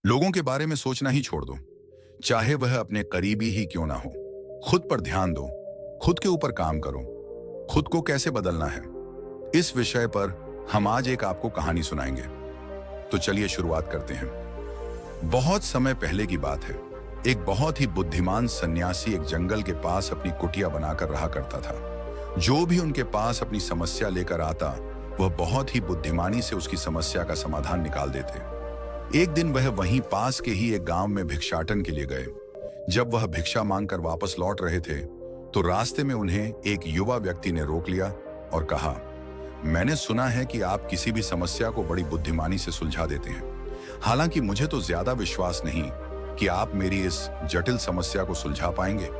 लोगों के बारे में सोचना ही छोड़ दो, चाहे वह अपने करीबी ही क्यों ना हो। खुद पर ध्यान दो, खुद के ऊपर काम करो, खुद को कैसे बदलना है, इस विषय पर हम आज एक आपको कहानी सुनाएंगे। तो चलिए शुरुआत करते हैं। बहुत समय पहले की बात है। एक बहुत ही बुद्धिमान सन्यासी एक जंगल के पास अपनी कुटिया बनाकर रहा करता था। जो भी उनके पास अपनी समस्या लेकर आता, वह बहुत ही बुद्धिमानी से उसकी समस्या का समाधान निकाल देते। एक दिन वह वहीं पास के ही एक गांव में भिक्षाटन के लिए गए। जब वह भिक्षा मांगकर वापस लौट रहे थे, तो रास्ते में उन्हें एक युवा व्यक्ति ने रोक लिया और कहा, मैंने सुना है कि आप किसी भी समस्या को बड़ी बुद्धिमानी से सुलझा देते हैं। हालांकि मुझे तो ज्यादा विश्वास नहीं कि आप मेरी इस जटिल समस्या को सुलझा पाएंगे,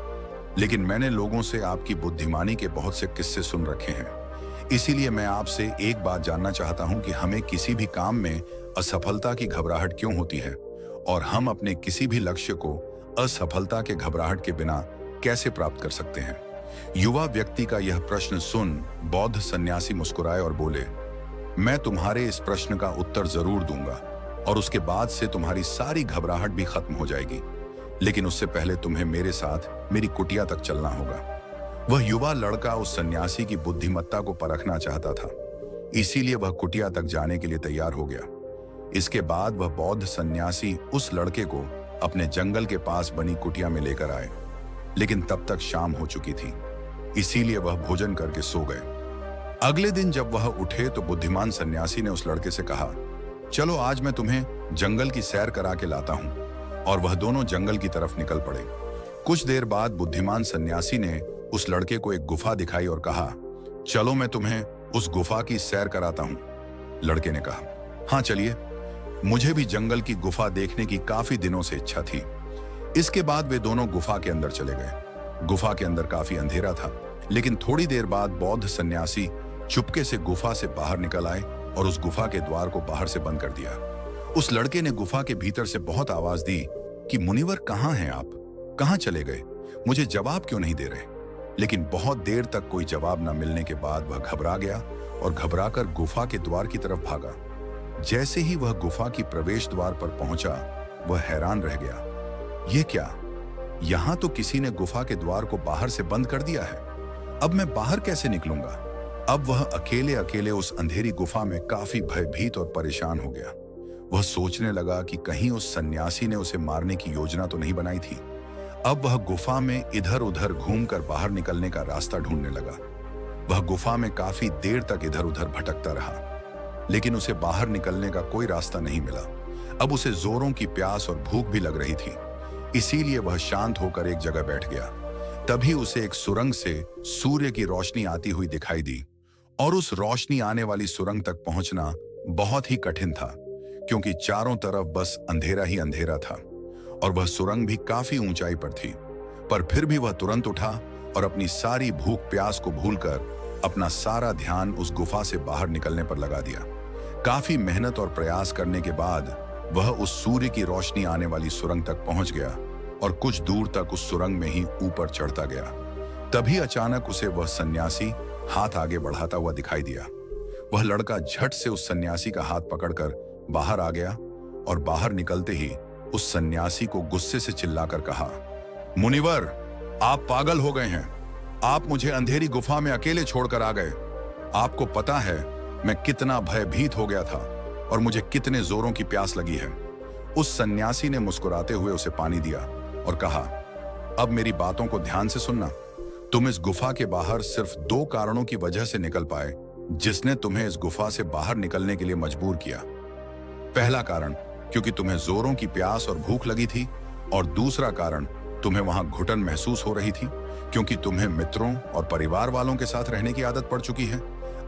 लेकिन मैंने लोगों से आपकी बुद्धिमानी के बहुत से किस्से सुन रखे हैं। इसीलिए मैं आपसे एक बात जानना चाहता हूं कि हमें किसी भी काम में असफलता की घबराहट क्यों होती है, और हम अपने किसी भी लक्ष्य को असफलता के घबराहट के बिना कैसे प्राप्त कर सकते हैं। युवा व्यक्ति का यह प्रश्न सुन बौद्ध सन्यासी मुस्कुराए और बोले, मैं तुम्हारे इस प्रश्न का उत्तर जरूर दूंगा, और उसके बाद से तुम्हारी सारी घबराहट भी खत्म हो जाएगी। लेकिन उससे पहले तुम्हें मेरे साथ मेरी कुटिया तक चलना होगा। वह युवा लड़का उस सन्यासी की बुद्धिमत्ता को परखना चाहता था, इसीलिए वह कुटिया तक जाने के लिए तैयार हो गया। इसके बाद वह बौद्ध सन्यासी उस लड़के को अपने जंगल के पास बनी कुटिया में लेकर आए। लेकिन तब तक शाम हो चुकी थी, इसीलिए वह भोजन करके सो गए। अगले दिन जब वह उठे तो बुद्धिमान सन्यासी ने उस लड़के से कहा, चलो आज मैं तुम्हें जंगल की सैर करा के लाता हूं। और वह दोनों जंगल की तरफ निकल पड़े। कुछ देर बाद बुद्धिमान सन्यासी ने उस लड़के को एक गुफा दिखाई और कहा, चलो मैं तुम्हें उस गुफा की सैर कराता हूं। लड़के ने कहा, हाँ चलिए, मुझे भी जंगल की गुफा देखने की काफी दिनों से इच्छा थी। इसके बाद वे दोनों गुफा के अंदर चले गए। गुफा के अंदर काफी अंधेरा था, लेकिन थोड़ी देर बाद बौद्ध सन्यासी चुपके से गुफा से बाहर निकल आए और उस गुफा के द्वार को बाहर से बंद कर दिया। उस लड़के ने गुफा के भीतर से बहुत आवाज दी कि मुनिवर कहाँ हैं आप, कहाँ चले गए, मुझे जवाब क्यों नहीं दे रहे। लेकिन बहुत देर तक कोई जवाब न मिलने के बाद वह घबरा गया और घबराकर गुफा के द्वार की तरफ भागा। जैसे ही वह गुफा की प्रवेश द्वार पर पहुंचा, वह हैरान रह गया। यह क्या, यहां तो किसी ने गुफा के द्वार को बाहर से बंद कर दिया है। अब मैं बाहर कैसे निकलूंगा। अब वह अकेले अकेले उस अंधेरी गुफा में काफी भयभीत और परेशान हो गया। वह सोचने लगा कि कहीं उस सन्यासी ने उसे मारने की योजना तो नहीं बनाई थी। अब वह गुफा में इधर उधर घूमकर बाहर निकलने का रास्ता ढूंढने लगा। वह गुफा में काफी देर तक इधर उधर भटकता रहा, लेकिन उसे बाहर निकलने का कोई रास्ता नहीं मिला। अब उसे जोरों की प्यास और भूख भी लग रही थी, इसीलिए वह शांत होकर एक जगह बैठ गया। तभी उसे एक सुरंग से सूर्य की रोशनी आती हुई दिखाई दी, और उस रोशनी आने वाली सुरंग तक पहुंचना बहुत ही कठिन था, क्योंकि चारों तरफ बस अंधेरा ही अंधेरा था, और वह सुरंग भी काफी ऊंचाई पर थी। पर फिर भी वह तुरंत उठा और अपनी सारी भूख प्यास को भूलकर अपना सारा ध्यान उस गुफा से बाहर निकलने पर लगा दिया। काफी मेहनत और प्रयास करने के बाद वह उस सूर्य की रोशनी आने वाली सुरंग तक पहुंच गया और कुछ दूर तक उस सुरंग में ही ऊपर चढ़ता गया। तभी अचानक उसे वह सन्यासी हाथ आगे बढ़ाता हुआ दिखाई दिया। वह लड़का झट से उस सन्यासी का हाथ पकड़कर बाहर आ गया और बाहर निकलते ही उस सन्यासी को गुस्से से चिल्लाकर कहा, मुनिवर, आप पागल हो गए हैं। आप मुझे अंधेरी गुफा में अकेले छोड़कर आ गए। आपको पता है मैं कितना भयभीत हो गया था और मुझे कितने जोरों की प्यास लगी है। उस सन्यासी ने मुस्कुराते हुए उसे पानी दिया और कहा, अब मेरी बातों को ध्यान से सुनना। तुम इस गुफा के बाहर सिर्फ 2 कारणों की वजह से निकल पाए, जिसने तुम्हें इस गुफा से बाहर निकलने के लिए मजबूर किया। पहला कारण क्योंकि तुम्हें जोरों की प्यास और भूख लगी थी, और दूसरा कारण तुम्हें वहां घुटन महसूस हो रही थी, क्योंकि तुम्हें मित्रों और परिवार वालों के साथ रहने की आदत पड़ चुकी है।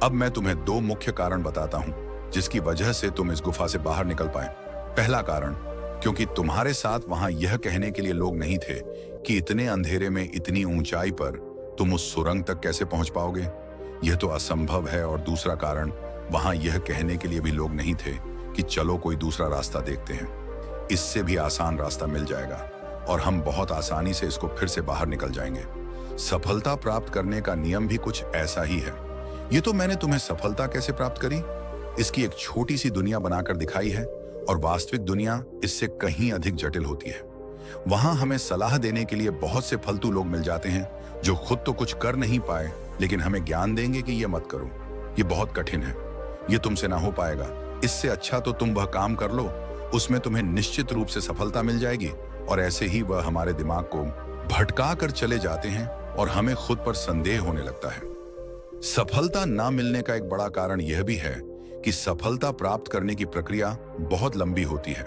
अब मैं तुम्हें 2 मुख्य कारण बताता हूं, जिसकी वजह से तुम इस गुफा से बाहर निकल पाए। पहला कारण, क्योंकि तुम्हारे साथ वहां यह कहने के लिए लोग नहीं थे कि इतने अंधेरे में इतनी ऊंचाई पर तुम उस सुरंग तक कैसे पहुंच पाओगे, यह तो असंभव है। और दूसरा कारण, वहां यह कहने के लिए भी लोग नहीं थे कि चलो कोई दूसरा रास्ता देखते हैं, इससे भी आसान रास्ता मिल जाएगा और हम बहुत आसानी से इसको फिर से बाहर निकल जाएंगे। सफलता प्राप्त करने का नियम भी कुछ ऐसा ही है। ये तो मैंने तुम्हें सफलता कैसे प्राप्त करी, इसकी एक छोटी सी दुनिया बनाकर दिखाई है, और वास्तविक दुनिया इससे कहीं अधिक जटिल होती है। वहां हमें सलाह देने के लिए बहुत से फालतू लोग मिल जाते हैं जो खुद तो कुछ कर नहीं पाए लेकिन हमें ज्ञान देंगे कि ये मत करो, ये बहुत कठिन है, ये तुमसे ना हो पाएगा, इससे अच्छा तो तुम वह काम कर लो, उसमें तुम्हें निश्चित रूप से सफलता मिल जाएगी। और ऐसे ही वह हमारे दिमाग को भटका कर चले जाते हैं और हमें खुद पर संदेह होने लगता है। सफलता ना मिलने का एक बड़ा कारण यह भी है कि सफलता प्राप्त करने की प्रक्रिया बहुत लंबी होती है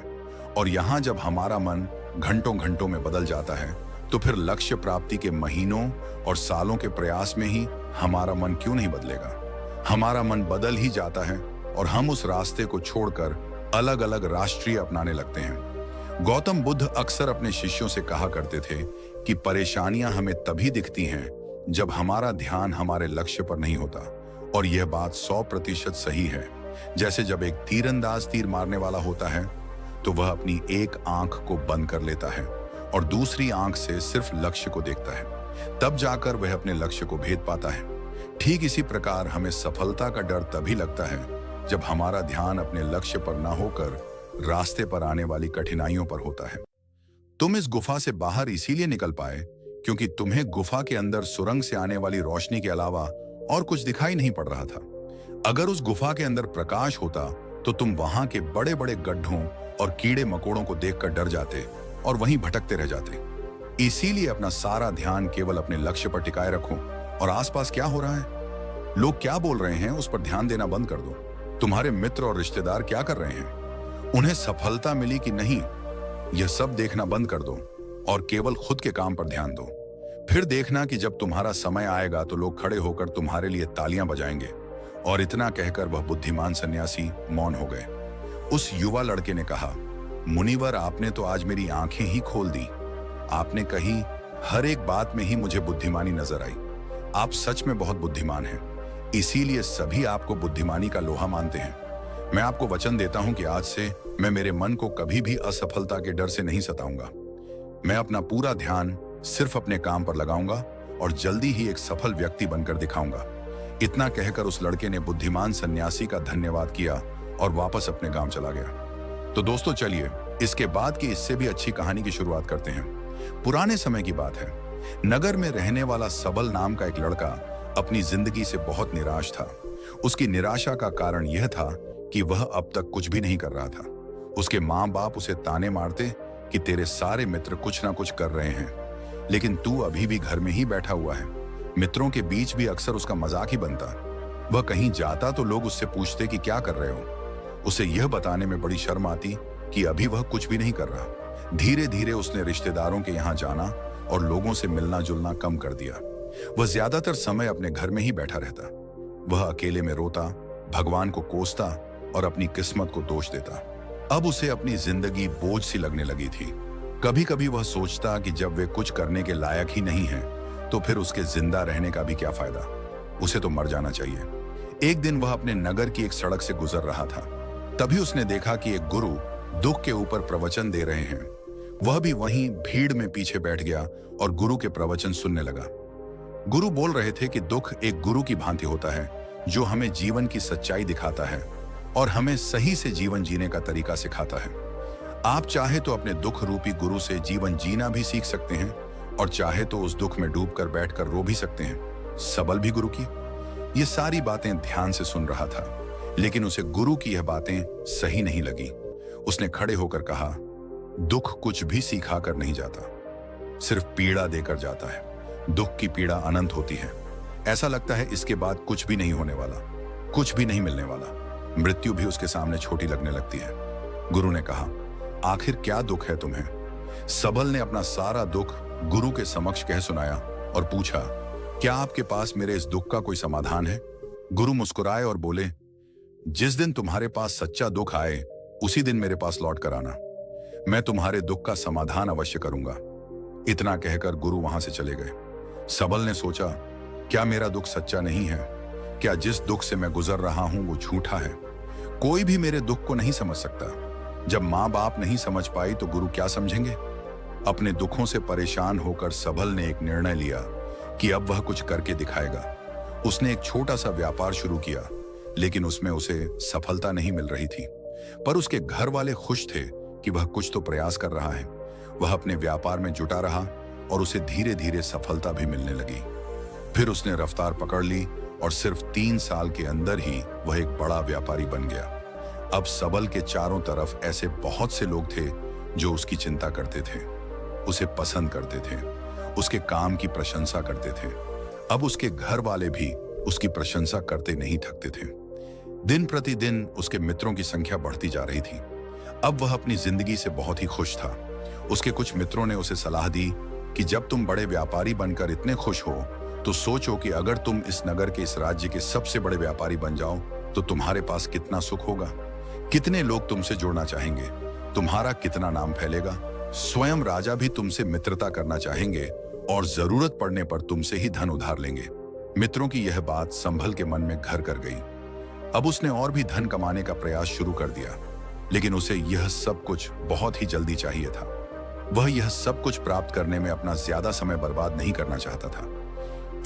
और यहाँ जब हमारा मन घंटों घंटों में बदल जाता है तो फिर लक्ष्य प्राप्ति के महीनों और सालों के प्रयास में ही हमारा मन क्यों नहीं बदलेगा। हमारा मन बदल ही जाता है और हम उस रास्ते को छोड़कर अलग अलग राष्ट्रीय अपनाने लगते हैं। गौतम बुद्ध अक्सर अपने शिष्यों से कहा करते थे कि परेशानियां हमें तभी दिखती हैं जब हमारा ध्यान हमारे लक्ष्य पर नहीं होता। और यह बात 100% सही है। जैसे जब एक तीरंदाज तीर मारने वाला होता है तो वह अपनी एक आंख को बंद कर लेता है और दूसरी आंख से सिर्फ लक्ष्य को देखता है, तब जाकर वह अपने लक्ष्य को भेद पाता है। ठीक इसी प्रकार हमें सफलता का डर तभी लगता है जब हमारा ध्यान अपने लक्ष्य पर ना होकर रास्ते पर आने वाली कठिनाइयों पर होता है। तुम इस गुफा से बाहर इसीलिए निकल पाए क्योंकि तुम्हें गुफा के अंदर सुरंग से आने वाली रोशनी के अलावा और कुछ दिखाई नहीं पड़ रहा था। अगर उस गुफा के अंदर प्रकाश होता तो तुम वहां के बड़े बड़े गड्ढों और कीड़े मकोड़ों को देखकर डर जाते और वहीं भटकते रह जाते। इसीलिए अपना सारा ध्यान केवल अपने लक्ष्य पर टिकाए रखो और आसपास क्या हो रहा है, लोग क्या बोल रहे हैं, उस पर ध्यान देना बंद कर दो। तुम्हारे मित्र और रिश्तेदार क्या कर रहे हैं, उन्हें सफलता मिली कि नहीं, यह सब देखना बंद कर दो और केवल खुद के काम पर ध्यान दो। फिर देखना कि जब तुम्हारा समय आएगा तो लोग खड़े होकर तुम्हारे लिए तालियां बजाएंगे। और इतना कहकर वह बुद्धिमान सन्यासी मौन हो गए। उस युवा लड़के ने कहा, मुनिवर, आपने तो आज मेरी आंखें ही खोल दी। आपने कही हर एक बात में ही मुझे बुद्धिमानी नजर आई। आप सच में बहुत बुद्धिमान हैं, इसीलिए सभी आपको बुद्धिमानी का लोहा मानते हैं। मैं आपको वचन देता हूं कि आज से मैं मेरे मन को कभी भी असफलता के डर से नहीं सताऊंगा। मैं अपना पूरा ध्यान सिर्फ अपने काम पर लगाऊंगा और जल्दी ही एक सफल व्यक्ति बनकर दिखाऊंगा। इतना कहकर उस लड़के ने बुद्धिमान सन्यासी का धन्यवाद किया और वापस अपने गांव चला गया। तो दोस्तों चलिए इसके बाद की इससे भी अच्छी कहानी की शुरुआत करते हैं। पुराने समय की बात है। नगर में रहने वाला सबल नाम का एक लड़का अपनी जिंदगी से बहुत निराश था। उसकी निराशा का कारण यह था कि वह अब तक कुछ भी नहीं कर रहा था। उसके माँ बाप उसे ताने मारते कि तेरे सारे मित्र कुछ ना कुछ कर रहे हैं, लेकिन तू अभी भी घर में ही बैठा हुआ है। मित्रों के बीच भी अक्सर उसका मजाक ही बनता। वह कहीं जाता तो लोग उससे पूछते कि क्या कर रहे हो। उसे यह बताने में बड़ी शर्म आती कि अभी वह कुछ भी नहीं कर रहा। धीरे धीरे उसने रिश्तेदारों के यहाँ जाना और लोगों से मिलना जुलना कम कर दिया। वह ज्यादातर समय अपने घर में ही बैठा रहता। वह अकेले में रोता, भगवान को कोसता और अपनी किस्मत को दोष देता। अब उसे अपनी जिंदगी बोझ सी लगने लगी थी। कभी कभी वह सोचता कि जब वे कुछ करने के लायक ही नहीं है तो फिर उसके जिंदा रहने का भी क्या फायदा, उसे तो मर जाना चाहिए। एक दिन वह अपने नगर की एक सड़क से गुजर रहा था। तभी उसने देखा कि एक गुरु दुख के ऊपर प्रवचन दे रहे हैं। वह भी वहीं भीड़ में पीछे बैठ गया और गुरु के प्रवचन सुनने लगा। गुरु बोल रहे थे कि दुख एक गुरु की भांति होता है जो हमें जीवन की सच्चाई दिखाता है और हमें सही से जीवन जीने का तरीका सिखाता है। आप चाहे तो अपने दुख रूपी गुरु से जीवन जीना भी सीख सकते हैं और चाहे तो उस दुख में डूबकर बैठकर रो भी सकते हैं। सबल भी गुरु की ये सारी बातें ध्यान से सुन रहा था, लेकिन उसे गुरु की यह बातें सही नहीं लगी। उसने खड़े होकर कहा, दुख कुछ भी सिखा कर नहीं जाता, सिर्फ पीड़ा देकर जाता है। दुख की पीड़ा अनंत होती है। ऐसा लगता है इसके बाद कुछ भी नहीं होने वाला, कुछ भी नहीं मिलने वाला। मृत्यु भी उसके सामने छोटी लगने लगती है। गुरु ने कहा, आखिर क्या दुख है तुम्हें? सबल ने अपना सारा दुख गुरु के समक्ष कह सुनाया और पूछा, क्या आपके पास मेरे इस दुख का कोई समाधान है? गुरु मुस्कुराए और बोले, जिस दिन तुम्हारे पास सच्चा दुख आए उसी दिन मेरे पास लौट कर आना, मैं तुम्हारे दुख का समाधान अवश्य करूंगा। इतना कहकर गुरु वहां से चले गए। सबल ने सोचा, क्या मेरा दुख सच्चा नहीं है? क्या जिस दुख से मैं गुजर रहा हूं वो झूठा है? कोई भी मेरे दुख को नहीं समझ सकता। जब माँ बाप नहीं समझ पाई तो गुरु क्या समझेंगे? अपने दुखों से परेशान होकर सबल ने एक निर्णय लिया कि अब वह कुछ करके दिखाएगा। उसने एक छोटा सा व्यापार शुरू किया, लेकिन उसमें उसे सफलता नहीं मिल रही थी। पर उसके घर वाले खुश थे कि वह कुछ तो प्रयास कर रहा है। वह अपने व्यापार में जुटा रहा और उसे धीरे धीरे सफलता भी मिलने लगी। फिर उसने रफ्तार पकड़ ली और सिर्फ 3 साल के अंदर ही वह एक बड़ा व्यापारी बन गया। अब सबल के चारों तरफ ऐसे बहुत से लोग थे जो उसकी चिंता करते थे, उसे पसंद करते थे, उसके काम की प्रशंसा करते थे। अब उसके घर वाले भी उसकी प्रशंसा करते नहीं थकते थे। दिन प्रतिदिन उसके मित्रों की संख्या बढ़ती जा रही थी। अब वह अपनी जिंदगी से बहुत ही खुश था। उसके कुछ मित्रों ने उसे सलाह दी कि जब तुम बड़े व्यापारी बनकर इतने खुश हो तो सोचो कि अगर तुम इस नगर के, इस राज्य के सबसे बड़े व्यापारी बन जाओ तो तुम्हारे पास कितना सुख होगा, कितने लोग तुमसे जुड़ना चाहेंगे, तुम्हारा कितना नाम फैलेगा। स्वयं राजा भी तुमसे मित्रता करना चाहेंगे और जरूरत पड़ने पर तुमसे ही धन उधार लेंगे। मित्रों की यह बात संभल के मन में घर कर गई। अब उसने और भी धन कमाने का प्रयास शुरू कर दिया, लेकिन उसे यह सब कुछ बहुत ही जल्दी चाहिए था। वह यह सब कुछ प्राप्त करने में अपना ज्यादा समय बर्बाद नहीं करना चाहता था।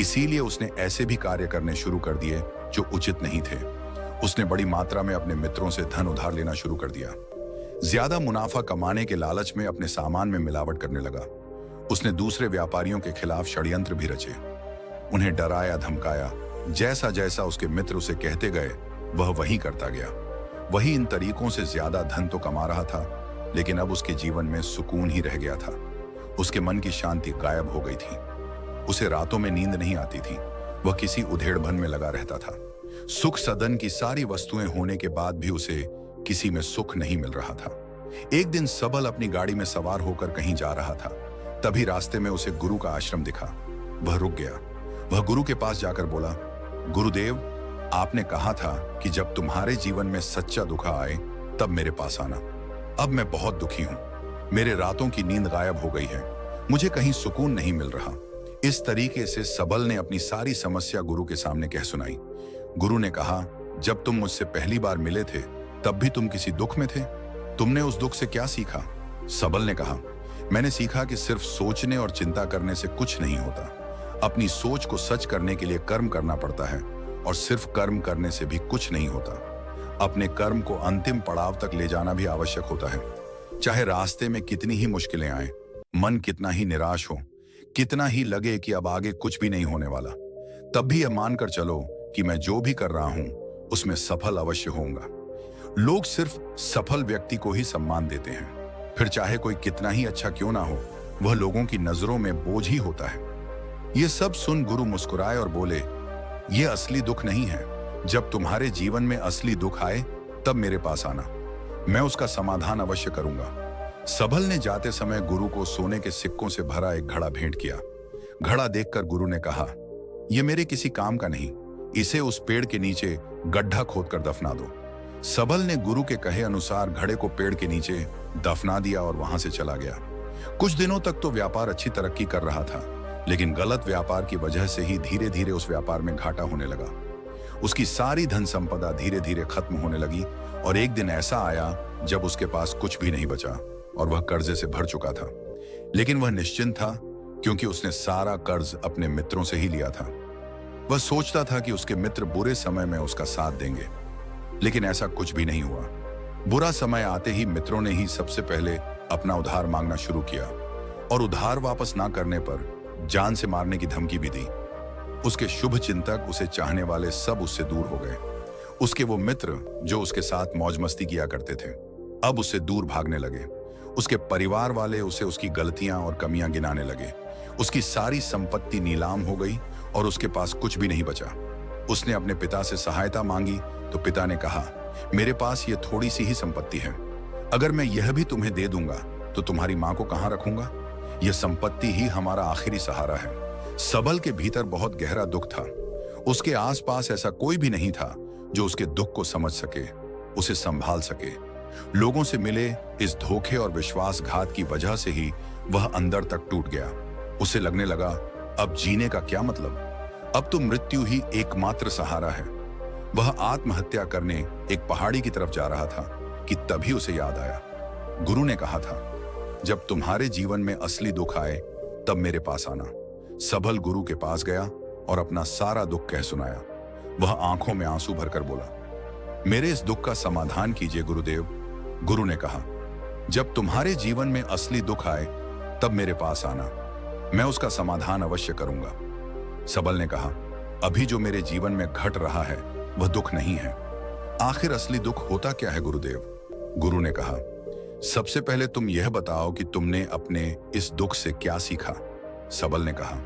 इसीलिए उसने ऐसे भी कार्य करने शुरू कर दिए जो उचित नहीं थे। उसने बड़ी मात्रा में अपने मित्रों से धन उधार लेना शुरू कर दिया। ज्यादा मुनाफा कमाने के लालच में अपने सामान में मिलावट करने लगा। उसने दूसरे व्यापारियों के खिलाफ षड्यंत्र भी रचे, उन्हें डराया धमकाया। जैसा जैसा उसके मित्र उसे कहते गए वह वही करता गया। वही इन तरीकों से ज्यादा धन तो कमा रहा था, लेकिन अब उसके जीवन में सुकून ही रह गया था। उसके मन की शांति गायब हो गई थी। उसे रातों में नींद नहीं आती थी। वह किसी उधेड़बन में लगा रहता था। सुख सदन की सारी वस्तुएं होने के बाद भी उसे किसी में सुख नहीं मिल रहा था। एक दिन सबल अपनी गाड़ी में सवार होकर कहीं जा रहा था। तभी रास्ते में उसे गुरु का आश्रम दिखा। वह रुक गया। वह गुरु के पास जाकर बोला, गुरुदेव, आपने कहा था कि जब तुम्हारे जीवन में सच्चा दुख आए तब मेरे पास आना। अब मैं बहुत दुखी हूं। मेरे रातों की नींद गायब हो गई है। मुझे कहीं सुकून नहीं मिल रहा। इस तरीके से सबल ने अपनी सारी समस्या गुरु के सामने कह सुनाई। गुरु ने कहा, जब तुम मुझसे पहली बार मिले थे तब भी तुम किसी दुख में थे। तुमने उस दुख से क्या सीखा? सबल ने कहा, मैंने सीखा कि सिर्फ सोचने और चिंता करने से कुछ नहीं होता। अपनी सोच को सच करने के लिए कर्म करना पड़ता है और सिर्फ कर्म करने से भी कुछ नहीं होता। अपने कर्म को अंतिम पड़ाव तक ले जाना भी आवश्यक होता है। चाहे रास्ते में कितनी ही मुश्किलें आए, मन कितना ही निराश हो, कितना ही लगे कि अब आगे कुछ भी नहीं होने वाला, तब भी यह मानकर चलो कि मैं जो भी कर रहा हूं उसमें सफल अवश्य होऊंगा। लोग सिर्फ सफल व्यक्ति को ही सम्मान देते हैं, फिर चाहे कोई कितना ही अच्छा क्यों ना हो, वह लोगों की नजरों में बोझ ही होता है। यह सब सुन गुरु मुस्कुराए और बोले, यह असली दुख नहीं है। जब तुम्हारे जीवन में असली दुख आए तब मेरे पास आना, मैं उसका समाधान अवश्य करूंगा। सबल ने जाते समय गुरु को सोने के सिक्कों से भरा एक घड़ा भेंट किया। घड़ा देखकर गुरु ने कहा, यह मेरे किसी काम का नहीं, इसे उस पेड़ के नीचे गड्ढा खोदकर दफना दो। सबल ने गुरु के कहे अनुसार घड़े को पेड़ के नीचे दफना दिया और वहां से चला गया। कुछ दिनों तक तो व्यापार अच्छी तरक्की कर रहा था, लेकिन गलत व्यापार की वजह से ही धीरे धीरे उस व्यापार में घाटा होने लगा। उसकी सारी धन संपदा धीरे धीरे खत्म होने लगी और एक दिन ऐसा आया जब उसके पास कुछ भी नहीं बचा और वह कर्जे से भर चुका था। लेकिन वह निश्चिंत था क्योंकि उसने सारा कर्ज अपने मित्रों से ही लिया था। वह सोचता था कि उसके मित्र बुरे समय में उसका साथ देंगे, लेकिन ऐसा कुछ भी नहीं हुआ। बुरा समय आते ही मित्रों ने ही सबसे पहले अपना उधार मांगना शुरू किया और उधार वापस ना करने पर जान से मारने की धमकी भी दी। उसके शुभ चिंतक, उसे चाहने वाले सब उससे दूर हो गए। उसके वो मित्र जो उसके साथ मौज मस्ती किया करते थे अब उससे दूर भागने लगे। उसके परिवार वाले उसे उसकी गलतियां और कमियां गिनाने लगे। उसकी सारी संपत्ति नीलाम हो गई और उसके पास कुछ भी नहीं बचा। उसने अपने पिता से सहायता मांगी तो पिता ने कहा, मेरे पास ये थोड़ी सी ही संपत्ति है, अगर मैं यह भी तुम्हें दे दूंगा तो तुम्हारी मां को कहां रखूंगा? यह संपत्ति ही हमारा आखिरी सहारा है। सबल के भीतर बहुत गहरा दुख था। उसके आसपास ऐसा कोई भी नहीं था जो उसके दुख को समझ सके, उसे संभाल सके। लोगों से मिले इस धोखे और विश्वासघात की वजह से ही वह अंदर तक टूट गया। उसे लगने लगा, अब जीने का क्या मतलब? अब तो मृत्यु ही एकमात्र सहारा है। वह आत्महत्या करने एक पहाड़ी की तरफ जा रहा था कि तभी उसे याद आया, गुरु ने कहा था, जब तुम्हारे जीवन में असली दुख आए तब मेरे पास आना। सबल गुरु के पास गया और अपना सारा दुख कह सुनाया। वह आंखों में आंसू भरकर बोला, मेरे इस दुख का समाधान कीजिए गुरुदेव। गुरु ने कहा, जब तुम्हारे जीवन में असली दुख आए तब मेरे पास आना, मैं उसका समाधान अवश्य करूंगा। सबल ने कहा, अभी जो मेरे जीवन में घट रहा है वह दुख नहीं है। आखिर असली दुख होता क्या है गुरुदेव? गुरु ने कहा, सबसे पहले तुम यह बताओ कि तुमने अपने इस दुख से क्या सीखा। सबल ने कहा,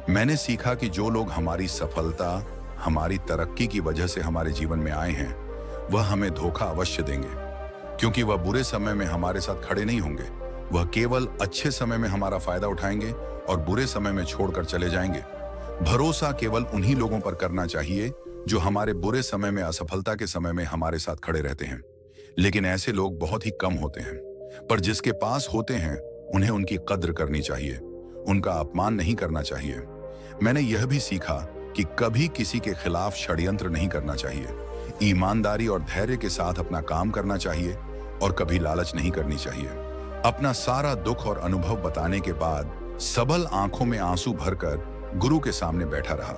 मैंने सीखा कि जो लोग हमारी सफलता, हमारी तरक्की की वजह से हमारे जीवन में आए हैं, वह हमें धोखा अवश्य देंगे, क्योंकि वह बुरे समय में हमारे साथ खड़े नहीं होंगे। वह केवल अच्छे समय में हमारा फायदा उठाएंगे और बुरे समय में छोड़कर चले जाएंगे। भरोसा केवल उन्हीं लोगों पर करना चाहिए जो हमारे बुरे समय में, असफलता के समय में हमारे साथ खड़े रहते हैं। लेकिन ऐसे लोग बहुत ही कम होते हैं, पर जिसके पास होते हैं उन्हें उनकी कद्र करनी चाहिए, उनका अपमान नहीं करना चाहिए। मैंने यह भी सीखा कि कभी किसी के खिलाफ षड्यंत्र नहीं करना चाहिए, ईमानदारी और धैर्य के साथ अपना काम करना चाहिए और कभी लालच नहीं करनी चाहिए। अपना सारा दुख और अनुभव बताने के बाद सबल आंखों में आंसू भरकर गुरु के सामने बैठा रहा।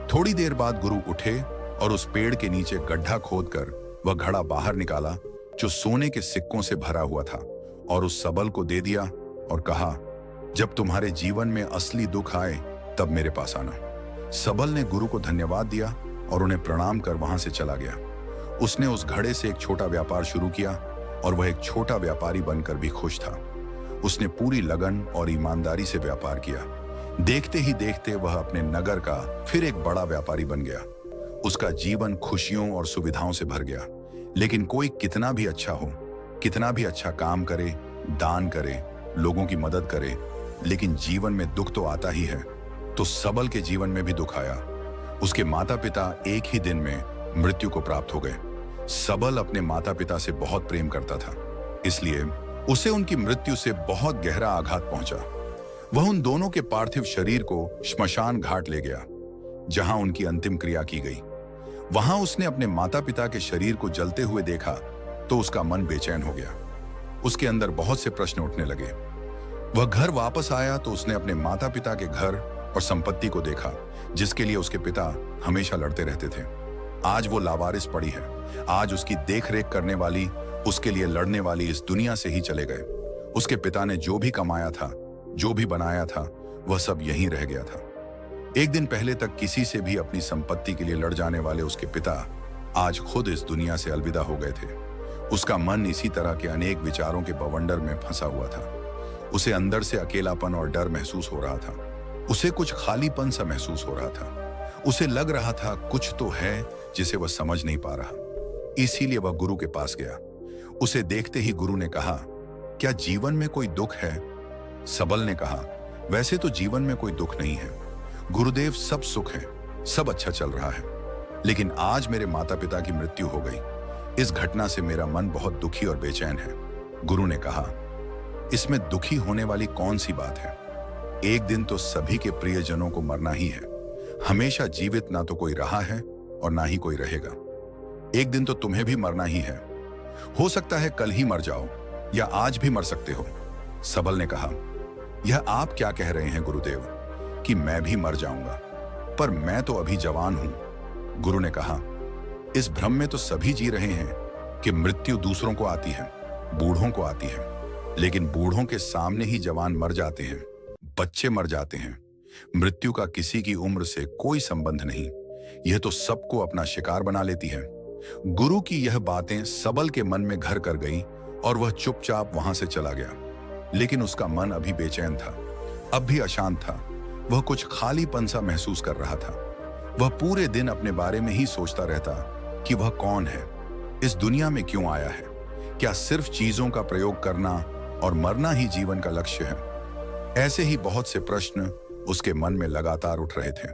थोड़ी देर बाद गुरु उठे और उस पेड़ के नीचे गड्ढा खोदकर वह घड़ा बाहर निकाला जो सोने के सिक्कों से भरा हुआ था, और उस सबल को दे दिया और कहा, जब तुम्हारे जीवन में असली दुख आए तब मेरे पास आना। सबल ने गुरु को धन्यवाद दिया और उन्हें प्रणाम कर वहां से चला गया। उसने उस घड़े से एक छोटा व्यापार शुरू किया और वह एक छोटा व्यापारी बनकर भी खुश था। उसने पूरी लगन और ईमानदारी से व्यापार किया। देखते ही देखते वह अपने नगर का फिर एक बड़ा व्यापारी बन गया। उसका जीवन खुशियों और सुविधाओं से भर गया। लेकिन कोई कितना भी अच्छा हो, कितना भी अच्छा काम करे, दान करे, लोगों की मदद करे, लेकिन जीवन में दुख तो आता ही है। तो सबल के जीवन में भी दुख आया। उसके माता पिता एक ही दिन में मृत्यु को प्राप्त हो गए। सबल अपने माता पिता से बहुत प्रेम करता था, इसलिए उसे उनकी मृत्यु से बहुत गहरा आघात पहुंचा। वह उन दोनों के पार्थिव शरीर को श्मशान घाट ले गया, जहां उनकी अंतिम क्रिया की गई। वहां उसने अपने माता पिता के शरीर को जलते हुए देखा तो उसका मन बेचैन हो गया। उसके अंदर बहुत से प्रश्न उठने लगे। वह घर वापस आया तो उसने अपने माता पिता के घर और संपत्ति को देखा, जिसके लिए उसके पिता हमेशा लड़ते रहते थे। आज वो लावारिस पड़ी है। आज उसकी देखरेख करने वाली, उसके लिए लड़ने वाली इस दुनिया से ही चले गए। उसके पिता ने जो भी कमाया था, जो भी बनाया था, वह सब यहीं रह गया था। एक दिन पहले तक किसी से भी अपनी संपत्ति के लिए लड़ जाने वाले उसके पिता आज खुद इस दुनिया से अलविदा हो गए थे। उसका मन इसी तरह के अनेक विचारों के बवंडर में फंसा हुआ था। उसे अंदर से अकेलापन और डर महसूस हो रहा था। उसे कुछ खालीपन सा महसूस हो रहा था। उसे लग रहा था कुछ तो है जिसे वह समझ नहीं पा रहा। इसीलिए वह गुरु के पास गया। उसे देखते ही गुरु ने कहा, क्या जीवन में कोई दुख है? सबल ने कहा, वैसे तो जीवन में कोई दुख नहीं है गुरुदेव, सब सुख है, सब अच्छा चल रहा है। लेकिन आज मेरे माता पिता की मृत्यु हो गई। इस घटना से मेरा मन बहुत दुखी और बेचैन है। गुरु ने कहा, इसमें दुखी होने वाली कौन सी बात है? एक दिन तो सभी के प्रियजनों को मरना ही है। हमेशा जीवित ना तो कोई रहा है और ना ही कोई रहेगा। एक दिन तो तुम्हें भी मरना ही है। हो सकता है कल ही मर जाओ या आज भी मर सकते हो। सबल ने कहा, यह आप क्या कह रहे हैं गुरुदेव कि मैं भी मर जाऊंगा? पर मैं तो अभी जवान हूं। गुरु ने कहा, इस भ्रम में तो सभी जी रहे हैं कि मृत्यु दूसरों को आती है, बूढ़ों को आती है। लेकिन बूढ़ों के सामने ही जवान मर जाते हैं, बच्चे मर जाते हैं। मृत्यु का किसी की उम्र से कोई संबंध नहीं। यह तो सबको अपना शिकार बना लेती है। गुरु की यह बातें सबल के मन में घर कर गई और वह चुपचाप वहां से चला गया। लेकिन उसका मन अभी बेचैन था, अब भी अशांत था। वह कुछ खालीपन सा महसूस कर रहा था। वह पूरे दिन अपने बारे में ही सोचता रहता कि वह कौन है, इस दुनिया में क्यों आया है। क्या सिर्फ चीजों का प्रयोग करना और मरना ही जीवन का लक्ष्य है? ऐसे ही बहुत से प्रश्न उसके मन में लगातार उठ रहे थे,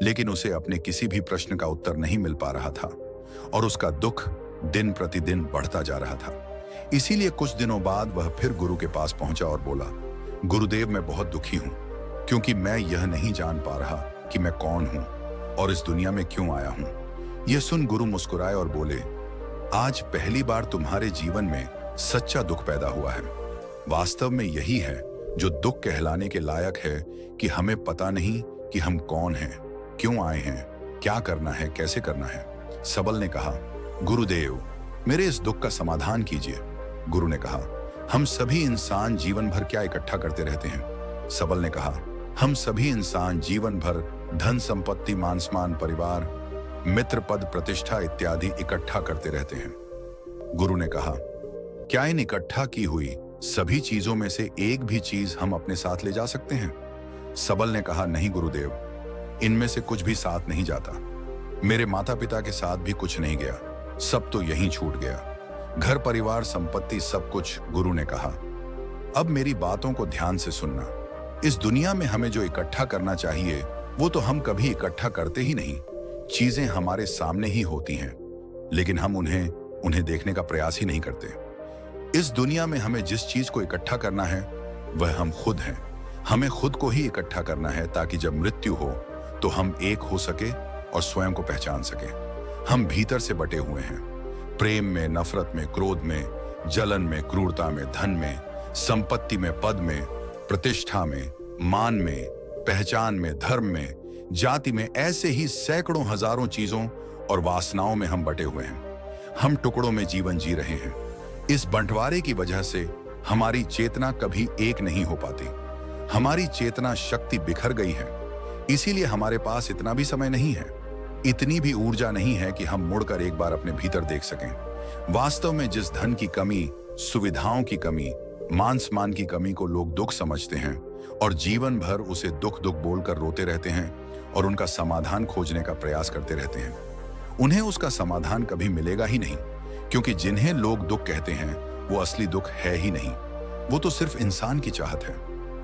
लेकिन उसे अपने किसी भी प्रश्न का उत्तर नहीं मिल पा रहा था और उसका दुख दिन प्रतिदिन बढ़ता जा रहा था। इसीलिए कुछ दिनों बाद वह फिर गुरु के पास पहुंचा और बोला, गुरुदेव, मैं बहुत दुखी हूं, क्योंकि मैं यह नहीं जान पा रहा कि मैं कौन हूं और इस दुनिया में क्यों आया हूं। यह सुन गुरु मुस्कुराए और बोले, आज पहली बार तुम्हारे जीवन में सच्चा दुख पैदा हुआ है। वास्तव में यही है जो दुख कहलाने के लायक है कि हमें पता नहीं कि हम कौन हैं, क्यों आए हैं, क्या करना है, कैसे करना है। सबल ने कहा, गुरुदेव, मेरे इस दुख का समाधान कीजिए। गुरु ने कहा, हम सभी इंसान जीवन भर क्या इकट्ठा करते रहते हैं? सबल ने कहा, हम सभी इंसान जीवन भर धन संपत्ति, मान सम्मान, परिवार, मित्र, पद, प्रतिष्ठा इत्यादि इकट्ठा करते रहते हैं। गुरु ने कहा, क्या इन इकट्ठा की हुई सभी चीजों में से एक भी चीज हम अपने साथ ले जा सकते हैं? सबल ने कहा, नहीं गुरुदेव, इनमें से कुछ भी साथ नहीं जाता। मेरे माता पिता के साथ भी कुछ नहीं गया, सब तो यहीं छूट गया। घर परिवार संपत्ति सब कुछ। गुरु ने कहा, अब मेरी बातों को ध्यान से सुनना। इस दुनिया में हमें जो इकट्ठा करना चाहिए वो तो हम कभी इकट्ठा करते ही नहीं। चीजें हमारे सामने ही होती हैं, लेकिन हम उन्हें देखने का प्रयास ही नहीं करते। इस दुनिया में हमें जिस चीज को इकट्ठा करना है वह हम खुद हैं। हमें खुद को ही इकट्ठा करना है ताकि जब मृत्यु हो तो हम एक हो सके और स्वयं को पहचान सके। हम भीतर से बटे हुए हैं, प्रेम में, नफरत में, क्रोध में, जलन में, क्रूरता में, धन में, संपत्ति में, पद में, प्रतिष्ठा में, मान में, पहचान में, धर्म में, जाति में, ऐसे ही सैकड़ों हजारों चीजों और वासनाओं में हम बटे हुए हैं। हम टुकड़ों में जीवन जी रहे हैं। इस बंटवारे की वजह से हमारी चेतना कभी एक नहीं हो पाती। हमारी चेतना शक्ति बिखर गई है, इसीलिए हमारे पास इतना भी समय नहीं है, इतनी भी ऊर्जा नहीं है कि हम मुड़कर एक बार अपने भीतर देख सकें। वास्तव में जिस धन की कमी, सुविधाओं की कमी, मान सम्मान की कमी को लोग दुख समझते हैं और जीवन भर उसे दुख दुख बोलकर रोते रहते हैं और उनका समाधान खोजने का प्रयास करते रहते हैं, उन्हें उसका समाधान कभी मिलेगा ही नहीं, क्योंकि जिन्हें लोग दुख कहते हैं वो असली दुख है ही नहीं। वो तो सिर्फ इंसान की चाहत है,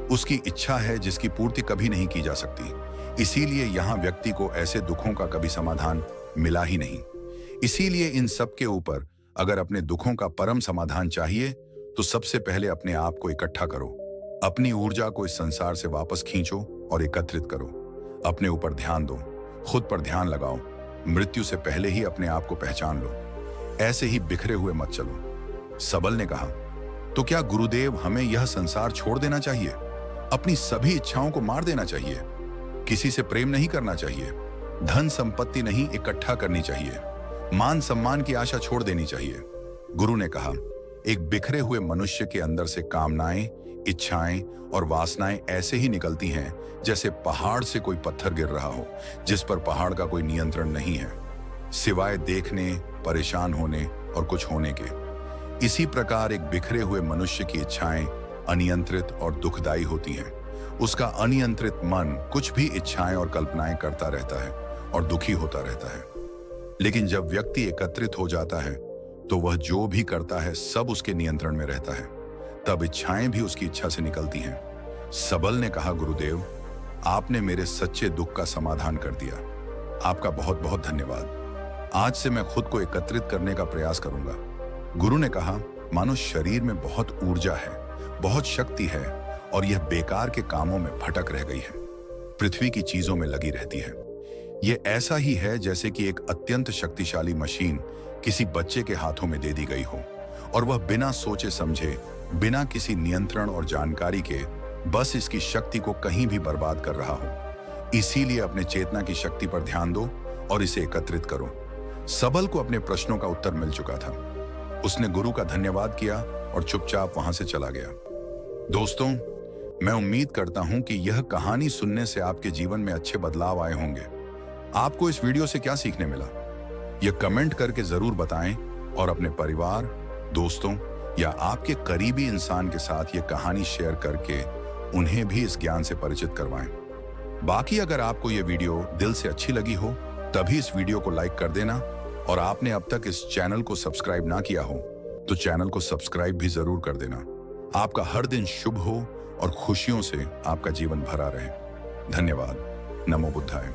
उसकी इच्छा है जिसकी पूर्ति कभी नहीं की जा सकती। इसीलिए यहाँ व्यक्ति को ऐसे दुखों का कभी समाधान मिला ही नहीं। इसीलिए इन सब के ऊपर अगर अपने दुखों का परम समाधान चाहिए तो सबसे पहले अपने आप को इकट्ठा करो। अपनी ऊर्जा को इस संसार से वापस खींचो और एकत्रित करो। अपने ऊपर ध्यान दो, खुद पर ध्यान लगाओ। मृत्यु से पहले ही अपने आप को पहचान लो। ऐसे ही बिखरे हुए मत चलो। सबल ने कहा, तो क्या गुरुदेव हमें यह संसार छोड़ देना चाहिए? अपनी सभी इच्छाओं को मार देना चाहिए? किसी से प्रेम नहीं करना चाहिए? धन संपत्ति नहीं इकट्ठा करनी चाहिए? मान सम्मान की आशा छोड़ देनी चाहिए? गुरु ने कहा, एक बिखरे हुए मनुष्य के अंदर से कामनाएं, इच्छाएं और वासनाएं ऐसे ही निकलती हैं जैसे पहाड़ से कोई पत्थर गिर रहा हो, जिस पर पहाड़ का कोई नियंत्रण नहीं है, सिवाय देखने, परेशान होने और कुछ होने के। इसी प्रकार एक बिखरे हुए मनुष्य की इच्छाएं अनियंत्रित और दुखदायी होती हैं। उसका अनियंत्रित मन कुछ भी इच्छाएं और कल्पनाएं करता रहता है और दुखी होता रहता है। लेकिन जब व्यक्ति एकत्रित हो जाता है तो वह जो भी करता है सब उसके नियंत्रण में रहता है। तब इच्छाएं भी उसकी इच्छा से निकलती हैं। सबल ने कहा, गुरुदेव, आपने मेरे सच्चे दुख का समाधान कर दिया। आपका बहुत बहुत धन्यवाद। आज से मैं खुद को एकत्रित करने का प्रयास करूंगा। गुरु ने कहा, मानो शरीर में बहुत ऊर्जा है, बहुत शक्ति है और यह बेकार के कामों में भटक रह गई है, पृथ्वी की चीजों में लगी रहती है। यह ऐसा ही है जैसे कि एक अत्यंत शक्तिशाली मशीन किसी बच्चे के हाथों में दे दी गई हो और वह बिना सोचे समझे, बिना किसी नियंत्रण और जानकारी के बस इसकी शक्ति को कहीं भी बर्बाद कर रहा हो। इसीलिए अपने चेतना की शक्ति पर ध्यान दो और इसे एकत्रित करो। सबल को अपने प्रश्नों का उत्तर मिल चुका था। उसने गुरु का धन्यवाद किया और चुपचाप वहां से चला गया। दोस्तों, मैं उम्मीद करता हूं कि यह कहानी सुनने से आपके जीवन में अच्छे बदलाव आए होंगे। आपको इस वीडियो से क्या सीखने मिला, यह कमेंट करके जरूर बताएं और अपने परिवार, दोस्तों या आपके करीबी इंसान के साथ यह कहानी शेयर करके उन्हें भी इस ज्ञान से परिचित करवाएं। बाकी अगर आपको यह वीडियो दिल से अच्छी लगी हो तभी इस वीडियो को लाइक कर देना और आपने अब तक इस चैनल को सब्सक्राइब ना किया हो तो चैनल को सब्सक्राइब भी जरूर कर देना। आपका हर दिन शुभ हो और खुशियों से आपका जीवन भरा रहे। धन्यवाद। नमो बुद्धाय।